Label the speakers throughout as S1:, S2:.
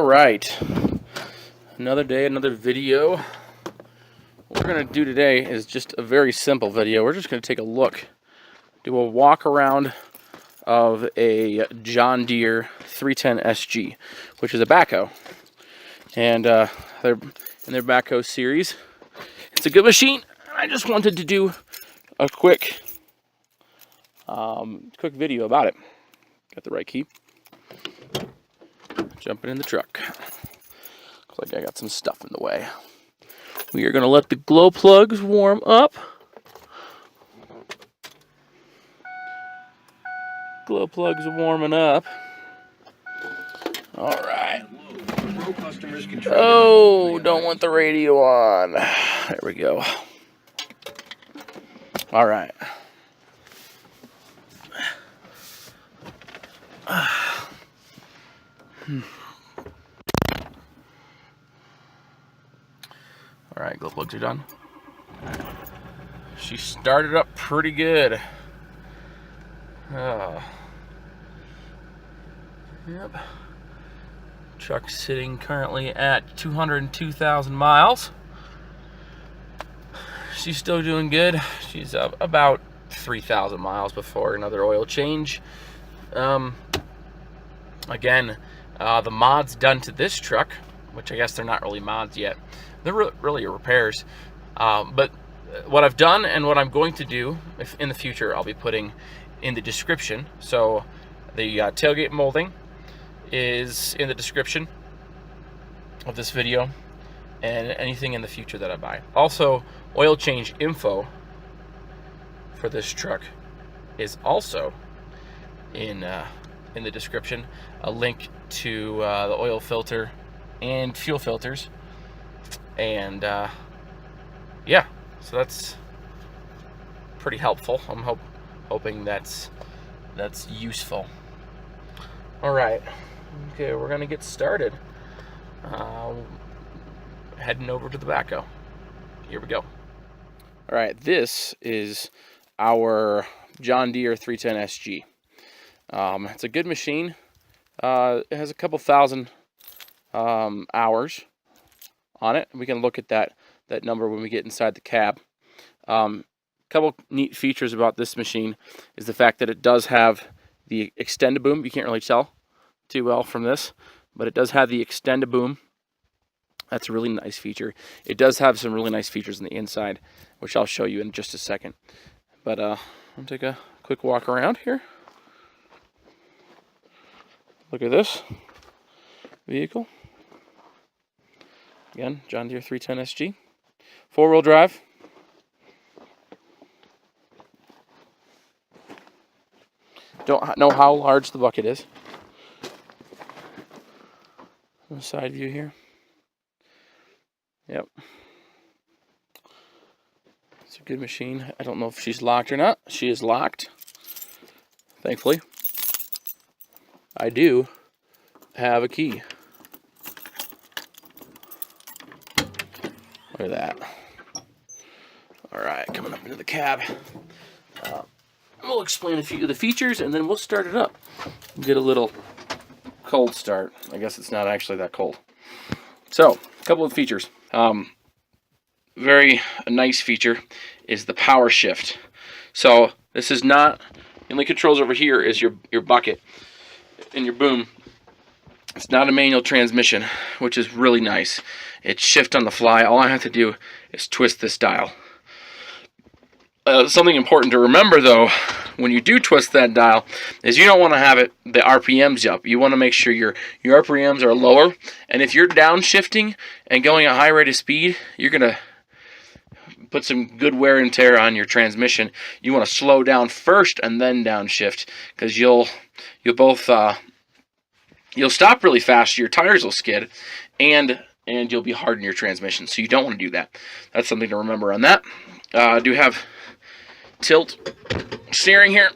S1: Alright, another day, another video. What we're going to do today is just a very simple video. We're just going to take a look, do a walk around of a John Deere 310 SG, which is a backhoe. And they're in their backhoe series. It's a good machine. I just wanted to do a quick video about it. Got the right key. Jumping in the truck. Looks like I got some stuff in the way. We are going to let the glow plugs warm up. Glow plugs are warming up. All right. Oh, don't want the radio on. There we go. All right. All right, glow plugs are done. She started up pretty good. Yep. Truck's sitting currently at 202,000 miles. She's still doing good. She's about 3,000 miles before another oil change. Again, the mods done to this truck, which I guess they're not really mods yet. They're really repairs. But what I've done and what I'm going to do, if in the future, I'll be putting in the description. So the tailgate molding is in the description of this video, and anything in the future that I buy. Also, oil change info for this truck is also in the description. A link to the oil filter and fuel filters, and yeah, so that's pretty helpful. I'm hoping that's useful. All right, okay, we're gonna get started. Heading over to the backhoe. Here we go. All right, this is our John Deere 310 SG. It's a good machine. It has a couple thousand hours on it. We can look at that number when we get inside the cab. Couple neat features about this machine is the fact that it does have the extend-a-boom. You can't really tell too well from this, but it does have the extend-a-boom. That's a really nice feature. It does have some really nice features on the inside, which I'll show you in just a second. But I'll take a quick walk around here. Look at this vehicle. Again, John Deere 310 SG. Four-wheel drive. Don't know how large the bucket is. The side view here. Yep. It's a good machine. I don't know if she's locked or not. She is locked. Thankfully. I do have a key. Look at that. All right, coming up into the cab. We'll explain a few of the features, and then we'll start it up. Get a little cold start. I guess it's not actually that cold. So, a couple of features. Very nice feature is the power shift. So, this is not, the only controls over here is your bucket and your boom. It's not a manual transmission, which is really nice. It's shift on the fly. All I have to do is twist this dial. Something important to remember, though, when you do twist that dial, is you don't want to have the RPMs up. You want to make sure your RPMs are lower. And if you're downshifting and going at high rate of speed, you're going to put some good wear and tear on your transmission. You want to slow down first and then downshift, because you'll stop really fast. Your tires will skid, and you'll be hard in your transmission. So you don't want to do that. That's something to remember on that. I do have tilt steering here.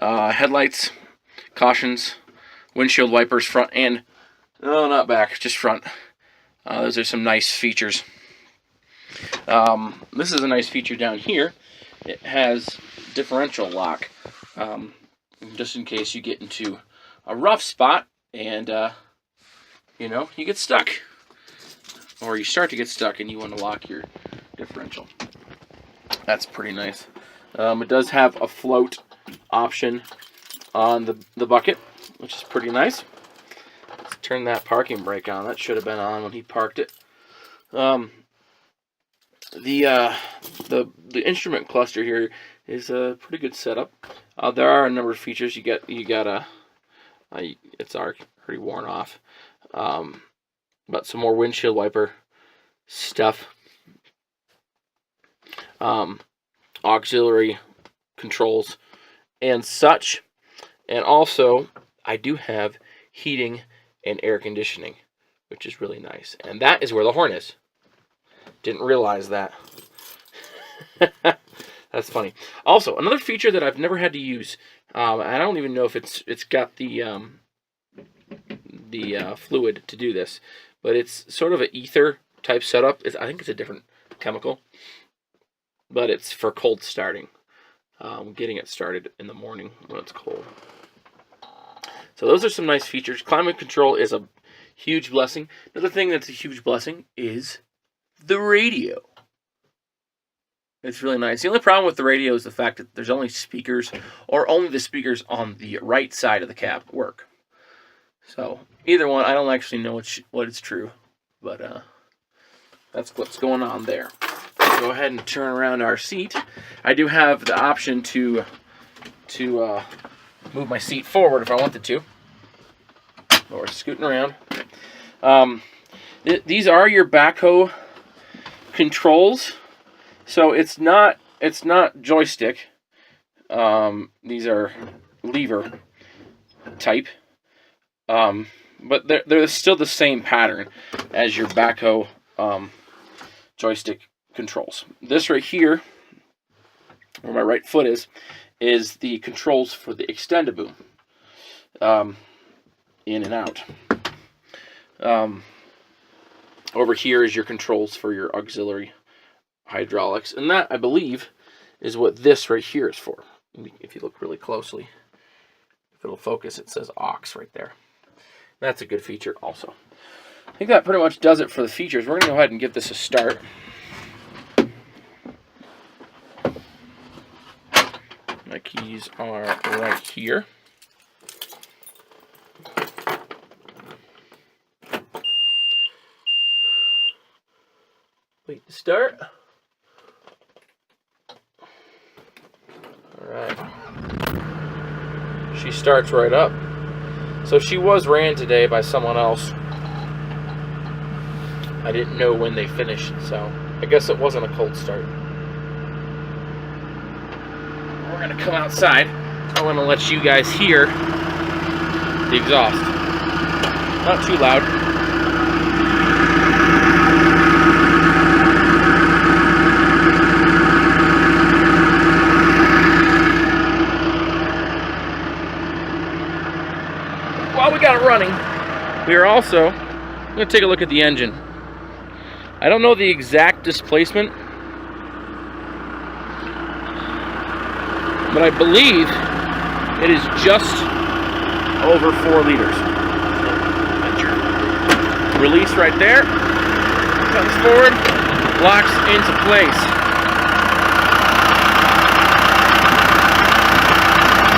S1: Headlights, cautions, windshield wipers, front and no, not back, just front. Those are some nice features. This is a nice feature down here. It has differential lock. Just in case you get into a rough spot and you know, you get stuck, or you start to get stuck, and you want to lock your differential. That's pretty nice. It does have a float option on the bucket, which is pretty nice. Let's turn that parking brake on. That should have been on when he parked it. The instrument cluster here is a pretty good setup. There are a number of features. You got it's already worn off, but some more windshield wiper stuff. Auxiliary controls and such, and also I do have heating and air conditioning, which is really nice, and that is where the horn is. Didn't realize that. That's funny. Also, another feature that I've never had to use, I don't even know if it's got the fluid to do this, but it's sort of an ether type setup. I think it's a different chemical, but it's for cold starting, getting it started in the morning when it's cold. So those are some nice features. Climate control is a huge blessing. Another thing that's a huge blessing is the radio. It's really nice. The only problem with the radio is the fact that there's only speakers, or only the speakers on the right side of the cab work. So either one, I don't actually know what it's true, but that's what's going on there. Go ahead and turn around our seat. I do have the option to move my seat forward if I wanted to. Or scooting around. These are your Backhoe Controls. So it's not joystick. These are lever type. But they're still the same pattern as your Backhoe joystick controls. This right here, where my right foot is the controls for the extend boom. In and out. Over here is your controls for your auxiliary hydraulics, and that, I believe, is what this right here is for. If you look really closely, if it'll focus, it says aux right there. That's a good feature also. I think that pretty much does it for the features. We're going to go ahead and give this a start. My keys are right here. Wait to start. Alright. She starts right up. So she was ran today by someone else. I didn't know when they finished, so I guess it wasn't a cold start. We're going to come outside. I want to let you guys hear the exhaust. Not too loud. While we got it running, we are also going to take a look at the engine. I don't know the exact displacement, but I believe it is just over 4 liters. Release right there, comes forward, locks into place.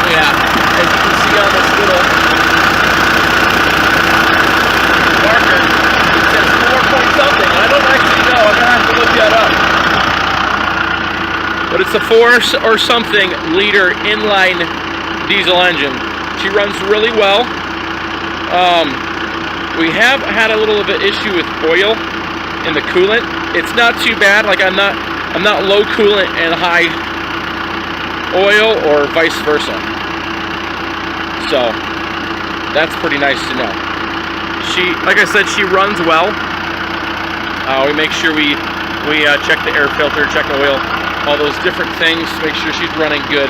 S1: Yeah, as you can see on this little marker, it says 4 point something. I don't actually know. I'm gonna have to look that up. But it's a 4 or something liter inline diesel engine. She runs really well. We have had a little bit of issue with oil in the coolant. It's not too bad. Like I'm not low coolant and high oil, or vice versa. So that's pretty nice to know. Like I said, she runs well. We make sure we check the air filter, check the oil, all those different things to make sure she's running good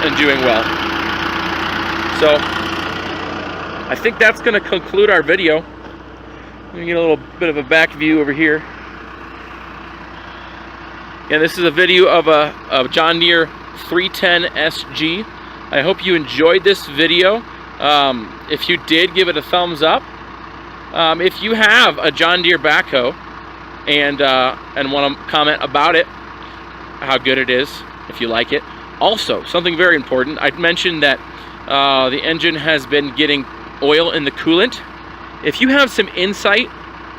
S1: and doing well. So I think that's going to conclude our video. Let me get a little bit of a back view over here. And this is a video of a John Deere 310 SG. I hope you enjoyed this video. If you did, give it a thumbs up. If you have a John Deere backhoe and want to comment about it, how good it is, if you like it. Also, something very important, I mentioned that the engine has been getting oil in the coolant. If you have some insight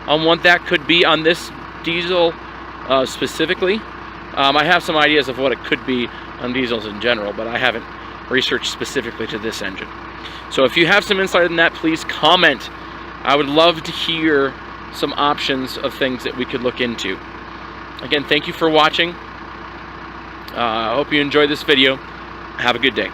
S1: on what that could be on this diesel specifically, I have some ideas of what it could be on diesels in general, but I haven't researched specifically to this engine. So if you have some insight on that, please comment. I would love to hear some options of things that we could look into. Again, thank you for watching. I hope you enjoyed this video. Have a good day.